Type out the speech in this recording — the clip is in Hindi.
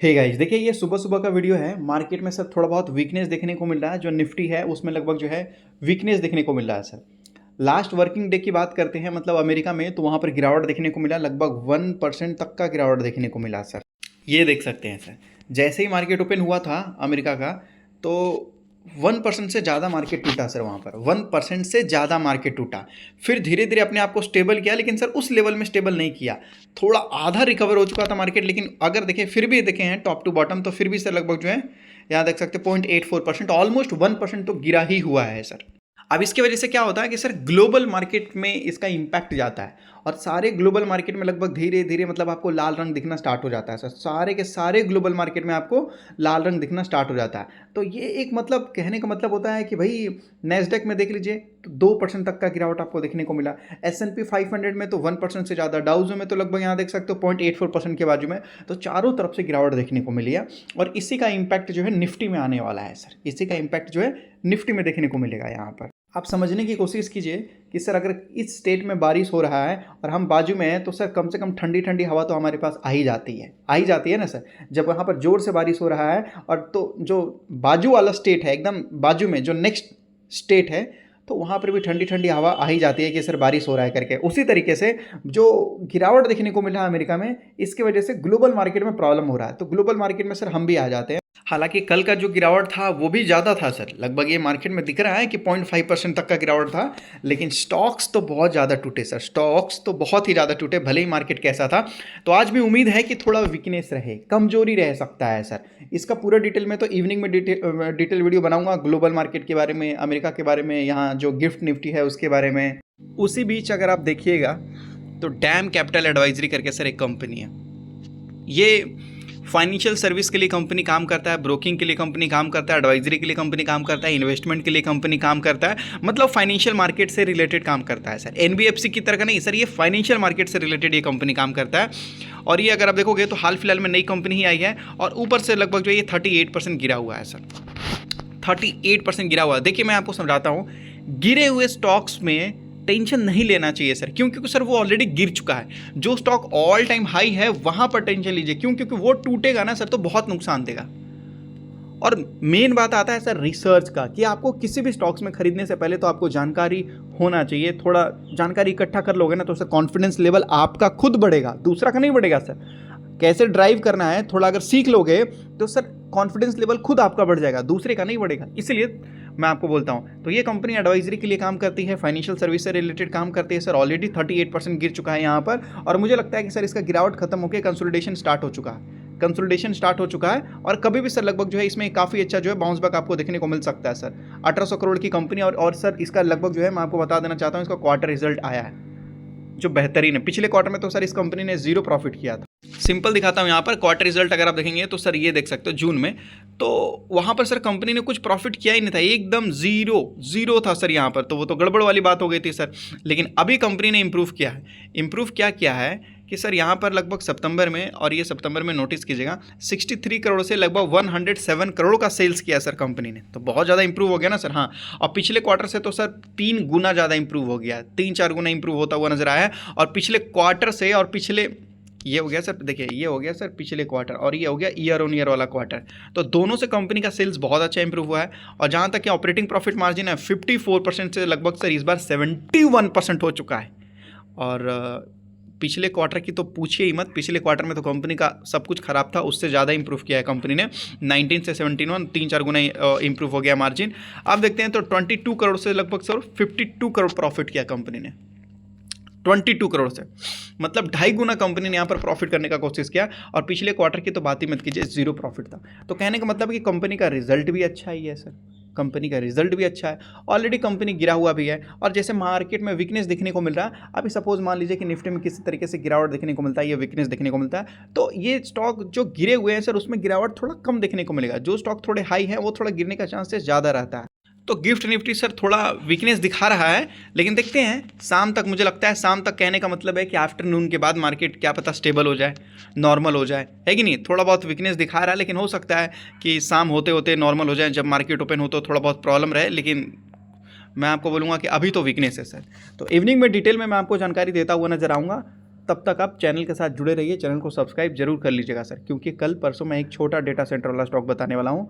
हे गाइस, देखिए ये सुबह सुबह का वीडियो है। मार्केट में सर थोड़ा बहुत वीकनेस देखने को मिल रहा है। जो निफ्टी है उसमें लगभग जो है वीकनेस देखने को मिल रहा है सर। लास्ट वर्किंग डे की बात करते हैं, मतलब अमेरिका में, तो वहाँ पर गिरावट देखने को मिला। लगभग 1% तक का गिरावट देखने को मिला सर। ये देख सकते हैं सर, जैसे ही मार्केट ओपन हुआ था अमेरिका का, तो 1% से ज़्यादा मार्केट टूटा सर। वहाँ पर 1% से ज़्यादा मार्केट टूटा। फिर धीरे धीरे अपने आप को स्टेबल किया, लेकिन सर उस लेवल में स्टेबल नहीं किया। थोड़ा आधा रिकवर हो चुका था मार्केट, लेकिन अगर देखें, फिर भी देखें हैं टॉप टू बॉटम, तो फिर भी सर लगभग जो है, यहाँ देख सकते हैं 0.84%, ऑलमोस्ट 1% तो गिरा ही हुआ है सर। अब इसकी वजह से क्या होता है कि सर ग्लोबल मार्केट में इसका इम्पैक्ट जाता है, और सारे ग्लोबल मार्केट में लगभग धीरे धीरे मतलब आपको लाल रंग दिखना स्टार्ट हो जाता है सर। सारे के सारे ग्लोबल मार्केट में आपको लाल रंग दिखना स्टार्ट हो जाता है। तो ये एक मतलब कहने का मतलब होता है कि भाई नैस्डैक में देख लीजिए तो 2% तक का गिरावट आपको देखने को मिला। S&P 500 में तो 1% से ज़्यादा, डाउजो में तो लगभग यहाँ देख सकते हो 0.84% के बाजू में। तो चारों तरफ से गिरावट देखने को मिली है, और इसी का इम्पैक्ट जो है निफ्टी में आने वाला है सर। इसी का इम्पैक्ट जो है निफ्टी में देखने को मिलेगा। यहाँ पर आप समझने की कोशिश कीजिए कि सर अगर इस स्टेट में बारिश हो रहा है और हम बाजू में हैं, तो सर कम से कम ठंडी ठंडी हवा तो हमारे पास आ ही जाती है ना सर। जब वहाँ पर जोर से बारिश हो रहा है, और तो जो बाजू वाला स्टेट है, एकदम बाजू में जो नेक्स्ट स्टेट है, तो वहाँ पर भी ठंडी ठंडी हवा आ ही जाती है कि सर बारिश हो रहा है करके। उसी तरीके से जो गिरावट देखने को मिला अमेरिका में, इसकी वजह से ग्लोबल मार्केट में प्रॉब्लम हो रहा है। तो ग्लोबल मार्केट में सर हम भी आ जाते हैं। हालांकि कल का जो गिरावट था वो भी ज़्यादा था सर। लगभग ये मार्केट में दिख रहा है कि 0.5% तक का गिरावट था, लेकिन स्टॉक्स तो बहुत ज़्यादा टूटे सर। स्टॉक्स तो बहुत ही ज़्यादा टूटे, भले ही मार्केट कैसा था। तो आज भी उम्मीद है कि थोड़ा वीकनेस रहे, कमजोरी रह सकता है सर। इसका पूरा डिटेल में तो इवनिंग में डिटेल वीडियो बनाऊंगा, ग्लोबल मार्केट के बारे में, अमेरिका के बारे में, यहाँ जो गिफ्ट निफ्टी है उसके बारे में। उसी बीच अगर आप देखिएगा तो डैम कैपिटल एडवाइजरी करके सर एक कंपनी है। ये फाइनेंशियल सर्विस के लिए कंपनी काम करता है, ब्रोकिंग के लिए कंपनी काम करता है, एडवाइजरी के लिए कंपनी काम करता है, इन्वेस्टमेंट के लिए कंपनी काम करता है। मतलब फाइनेंशियल मार्केट से रिलेटेड काम करता है सर। एनबीएफसी की तरह का नहीं सर, ये फाइनेंशियल मार्केट से रिलेटेड ये कंपनी काम करता है। और ये अगर आप देखोगे तो हाल फिलहाल में नई कंपनी ही आई है, और ऊपर से लगभग जो ये 38% गिरा हुआ है सर। 38% गिरा हुआ है। देखिए मैं आपको समझाता हूँ, गिरे हुए स्टॉक्स में टेंशन नहीं लेना चाहिए सर। क्यों? क्योंकि सर वो ऑलरेडी गिर चुका है। जो स्टॉक ऑल टाइम हाई है वहां पर टेंशन लीजिए। क्यों? क्योंकि वो टूटेगा ना सर, तो बहुत नुकसान देगा। और मेन बात आता है सर रिसर्च का, कि आपको किसी भी स्टॉक्स में खरीदने से पहले तो आपको जानकारी होना चाहिए। थोड़ा जानकारी इकट्ठा कर लोगे ना, तो सर कॉन्फिडेंस लेवल आपका खुद बढ़ेगा, दूसरा का नहीं बढ़ेगा सर। कैसे ड्राइव करना है थोड़ा अगर सीख लोगे, तो सर कॉन्फिडेंस लेवल खुद आपका बढ़ जाएगा, दूसरे का नहीं बढ़ेगा। इसलिए मैं आपको बोलता हूँ, तो ये कंपनी एडवाइजरी के लिए काम करती है, फाइनेंशियल सर्विस से रिलेटेड काम करती है सर। ऑलरेडी 38% गिर चुका है यहाँ पर, और मुझे लगता है कि सर इसका गिरावट खत्म होकर कंसोलिडेशन स्टार्ट हो चुका है। कंसोलिडेशन स्टार्ट हो चुका है, और कभी भी सर लगभग जो है इसमें काफ़ी अच्छा जो है बाउंस बैक आपको देखने को मिल सकता है सर। 1800 करोड़ की कंपनी, और सर इसका लगभग जो है मैं आपको बता देना चाहता हूँ, इसका क्वार्टर रिजल्ट आया है जो बेहतरीन है। पिछले क्वार्टर में तो सर इस कंपनी ने 0 प्रॉफिट किया था। सिंपल दिखाता हूँ यहाँ पर क्वार्टर रिजल्ट अगर आप देखेंगे तो सर ये देख सकते हो जून में, तो वहाँ पर सर कंपनी ने कुछ प्रॉफिट किया ही नहीं था, एकदम जीरो था सर यहाँ पर। तो वो तो गड़बड़ वाली बात हो गई थी सर। लेकिन अभी कंपनी ने इम्प्रूव किया है। इम्प्रूव क्या किया है कि सर यहाँ पर लगभग सितंबर में, और ये सितंबर में नोटिस कीजिएगा, 63 करोड़ से लगभग 107 करोड़ का सेल्स किया सर कंपनी ने। तो बहुत ज़्यादा इंप्रूव हो गया ना सर। हाँ, और पिछले क्वार्टर से तो सर 3 गुना ज़्यादा इंप्रूव हो गया, 3-4 गुना इंप्रूव होता हुआ नजर आया है। और पिछले क्वार्टर से, और पिछले ये हो गया सर, देखिए ये हो गया सर पिछले क्वार्टर, और ये हो गया ईयर ऑन ईयर वाला क्वार्टर। तो दोनों से कंपनी का सेल्स बहुत अच्छा इंप्रूव हुआ है। और जहाँ तक कि ऑपरेटिंग प्रॉफिट मार्जिन है 54% से लगभग सर इस बार 71% हो चुका है। और पिछले क्वार्टर की तो पूछिए ही मत। पिछले क्वार्टर में तो कंपनी का सब कुछ खराब था, उससे ज़्यादा इंप्रूव किया है कंपनी ने। 19 से 71, 3-4 गुना इंप्रूव हो गया मार्जिन। आप देखते हैं तो 22 करोड़ से लगभग सर 52 करोड़ प्रॉफिट किया कंपनी ने। 22 करोड़ से मतलब 2.5 गुना कंपनी ने यहाँ पर प्रॉफिट करने का कोशिश किया। और पिछले क्वार्टर की तो बात ही मत कीजिए, 0 प्रॉफिट था। तो कहने का मतलब है कि कंपनी का रिजल्ट भी अच्छा ही है सर। कंपनी का रिजल्ट भी अच्छा है, ऑलरेडी कंपनी गिरा हुआ भी है। और जैसे मार्केट में वीकनेस देखने को मिल रहा है, अभी सपोज मान लीजिए कि निफ्टी में किसी तरीके से गिरावट देखने को मिलता है, ये वीकनेस देखने को मिलता है, तो ये स्टॉक जो गिरे हुए हैं सर उसमें गिरावट थोड़ा कम देखने को मिलेगा। जो स्टॉक थोड़े हाई है वो थोड़ा गिरने का चांसेस ज़्यादा रहता है। तो गिफ्ट निफ्टी सर थोड़ा वीकनेस दिखा रहा है, लेकिन देखते हैं शाम तक। मुझे लगता है शाम तक कहने का मतलब है कि आफ्टरनून के बाद मार्केट क्या पता स्टेबल हो जाए, नॉर्मल हो जाए, है कि नहीं। थोड़ा बहुत वीकनेस दिखा रहा है, लेकिन हो सकता है कि शाम होते होते नॉर्मल हो जाए। जब मार्केट ओपन हो तो थोड़ा बहुत प्रॉब्लम रहे, लेकिन मैं आपको बोलूँगा कि अभी तो वीकनेस है सर। तो इवनिंग में डिटेल में मैं आपको जानकारी देता हुआ नजर आऊँगा। तब तक आप चैनल के साथ जुड़े रहिए, चैनल को सब्सक्राइब जरूर कर लीजिएगा सर, क्योंकि कल परसों मैं एक छोटा डेटा सेंटर वाला स्टॉक बताने वाला हूँ,